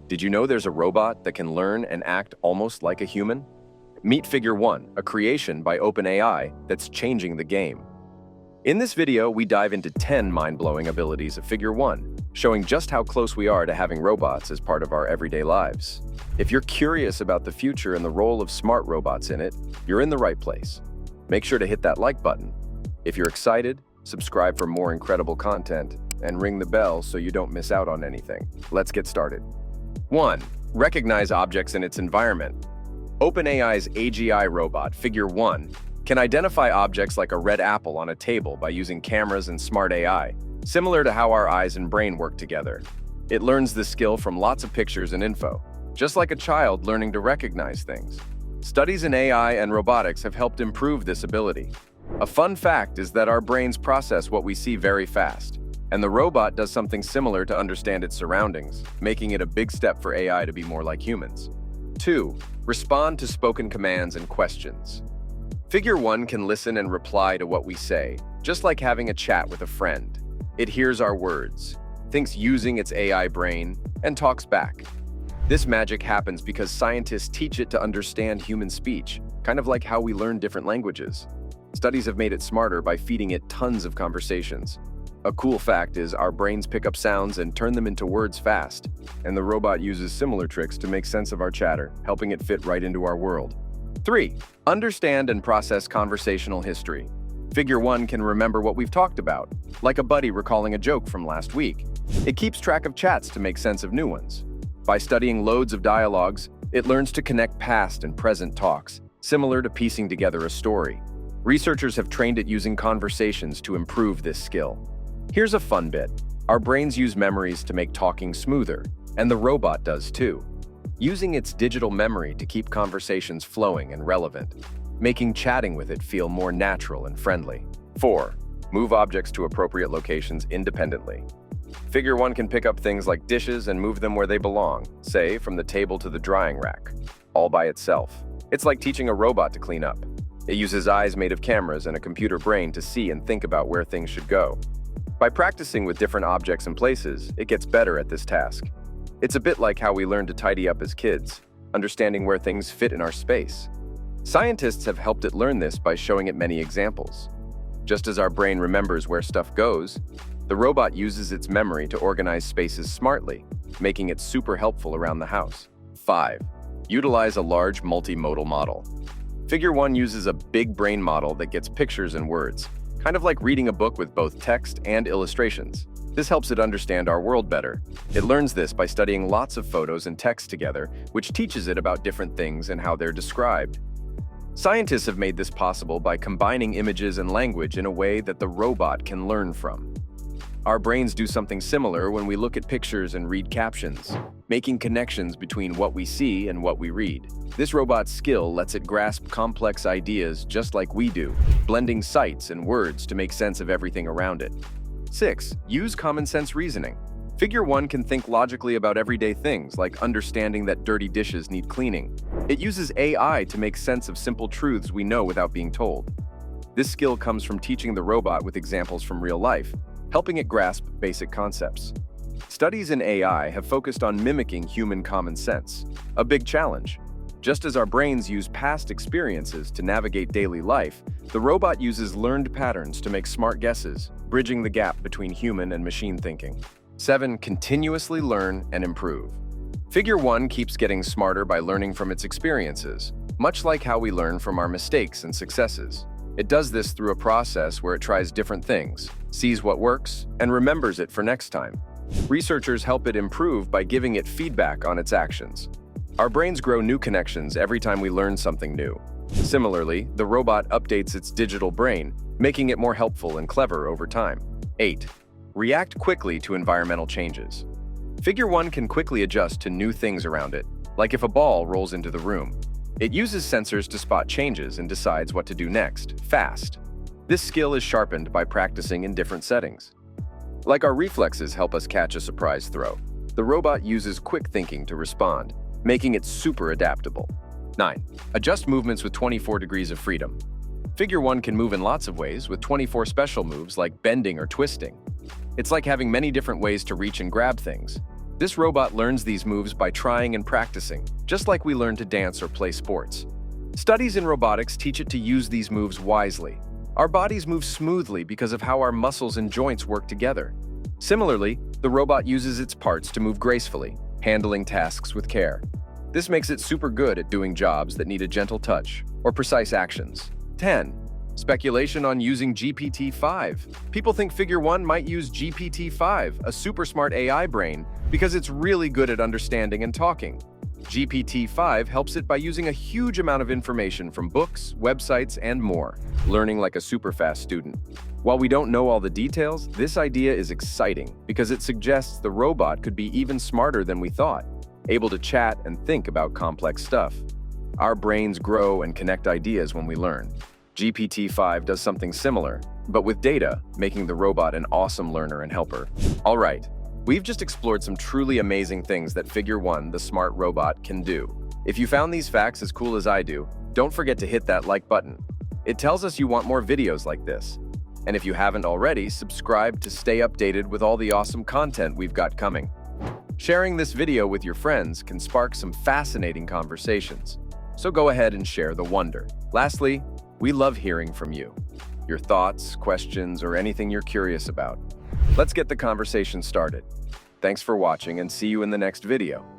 Did you know there's a robot that can learn and act almost like a human? Meet Figure 1, a creation by OpenAI that's changing the game. In this video, we dive into 10 mind-blowing abilities of Figure 1, showing just how close we are to having robots as part of our everyday lives. If you're curious about the future and the role of smart robots in it, you're in the right place. Make sure to hit that like button. If you're excited, subscribe for more incredible content, and ring the bell so you don't miss out on anything. Let's get started. 1. Recognize objects in its environment. OpenAI's AGI robot, Figure 1, can identify objects like a red apple on a table by using cameras and smart AI, similar to how our eyes and brain work together. It learns this skill from lots of pictures and info, just like a child learning to recognize things. Studies in AI and robotics have helped improve this ability. A fun fact is that our brains process what we see very fast, and the robot does something similar to understand its surroundings, making it a big step for AI to be more like humans. 2. Respond to spoken commands and questions. Figure 1 can listen and reply to what we say, just like having a chat with a friend. It hears our words, thinks using its AI brain, and talks back. This magic happens because scientists teach it to understand human speech, kind of like how we learn different languages. Studies have made it smarter by feeding it tons of conversations. A cool fact is our brains pick up sounds and turn them into words fast, and the robot uses similar tricks to make sense of our chatter, helping it fit right into our world. 3. Understand and process conversational history. Figure 1 can remember what we've talked about, like a buddy recalling a joke from last week. It keeps track of chats to make sense of new ones. By studying loads of dialogues, it learns to connect past and present talks, similar to piecing together a story. Researchers have trained it using conversations to improve this skill. Here's a fun bit. Our brains use memories to make talking smoother, and the robot does too, using its digital memory to keep conversations flowing and relevant, making chatting with it feel more natural and friendly. 4. Move objects to appropriate locations independently. Figure 1 can pick up things like dishes and move them where they belong, say, from the table to the drying rack, all by itself. It's like teaching a robot to clean up. It uses eyes made of cameras and a computer brain to see and think about where things should go. By practicing with different objects and places, it gets better at this task. It's a bit like how we learn to tidy up as kids, understanding where things fit in our space. Scientists have helped it learn this by showing it many examples. Just as our brain remembers where stuff goes, the robot uses its memory to organize spaces smartly, making it super helpful around the house. 5. Utilize a large multimodal model. Figure 1 uses a big brain model that gets pictures and words, kind of like reading a book with both text and illustrations. This helps it understand our world better. It learns this by studying lots of photos and text together, which teaches it about different things and how they're described. Scientists have made this possible by combining images and language in a way that the robot can learn from. Our brains do something similar when we look at pictures and read captions, making connections between what we see and what we read. This robot's skill lets it grasp complex ideas just like we do, blending sights and words to make sense of everything around it. 6. Use common sense reasoning. Figure 1 can think logically about everyday things, like understanding that dirty dishes need cleaning. It uses AI to make sense of simple truths we know without being told. This skill comes from teaching the robot with examples from real life, helping it grasp basic concepts. Studies in AI have focused on mimicking human common sense, a big challenge. Just as our brains use past experiences to navigate daily life, the robot uses learned patterns to make smart guesses, bridging the gap between human and machine thinking. 7. Continuously learn and improve. Figure 1 keeps getting smarter by learning from its experiences, much like how we learn from our mistakes and successes. It does this through a process where it tries different things, sees what works, and remembers it for next time. Researchers help it improve by giving it feedback on its actions. Our brains grow new connections every time we learn something new. Similarly, the robot updates its digital brain, making it more helpful and clever over time. 8. React quickly to environmental changes. Figure 1 can quickly adjust to new things around it, like if a ball rolls into the room. It uses sensors to spot changes and decides what to do next, fast. This skill is sharpened by practicing in different settings. Like our reflexes help us catch a surprise throw, the robot uses quick thinking to respond, making it super adaptable. 9. Adjust movements with 24 degrees of freedom. Figure 1 can move in lots of ways with 24 special moves like bending or twisting. It's like having many different ways to reach and grab things. This robot learns these moves by trying and practicing, just like we learn to dance or play sports. Studies in robotics teach it to use these moves wisely. Our bodies move smoothly because of how our muscles and joints work together. Similarly, the robot uses its parts to move gracefully, handling tasks with care. This makes it super good at doing jobs that need a gentle touch or precise actions. 10. Speculation on using GPT-5. People think Figure 1 might use GPT-5, a super smart AI brain, because it's really good at understanding and talking. GPT-5 helps it by using a huge amount of information from books, websites, and more, learning like a super fast student. While we don't know all the details, this idea is exciting because it suggests the robot could be even smarter than we thought, able to chat and think about complex stuff. Our brains grow and connect ideas when we learn. GPT-5 does something similar, but with data, making the robot an awesome learner and helper. All right, we've just explored some truly amazing things that Figure 1, the smart robot, can do. If you found these facts as cool as I do, don't forget to hit that like button. It tells us you want more videos like this. And if you haven't already, subscribe to stay updated with all the awesome content we've got coming. Sharing this video with your friends can spark some fascinating conversations, so go ahead and share the wonder. Lastly, we love hearing from you. Your thoughts, questions, or anything you're curious about. Let's get the conversation started. Thanks for watching and see you in the next video.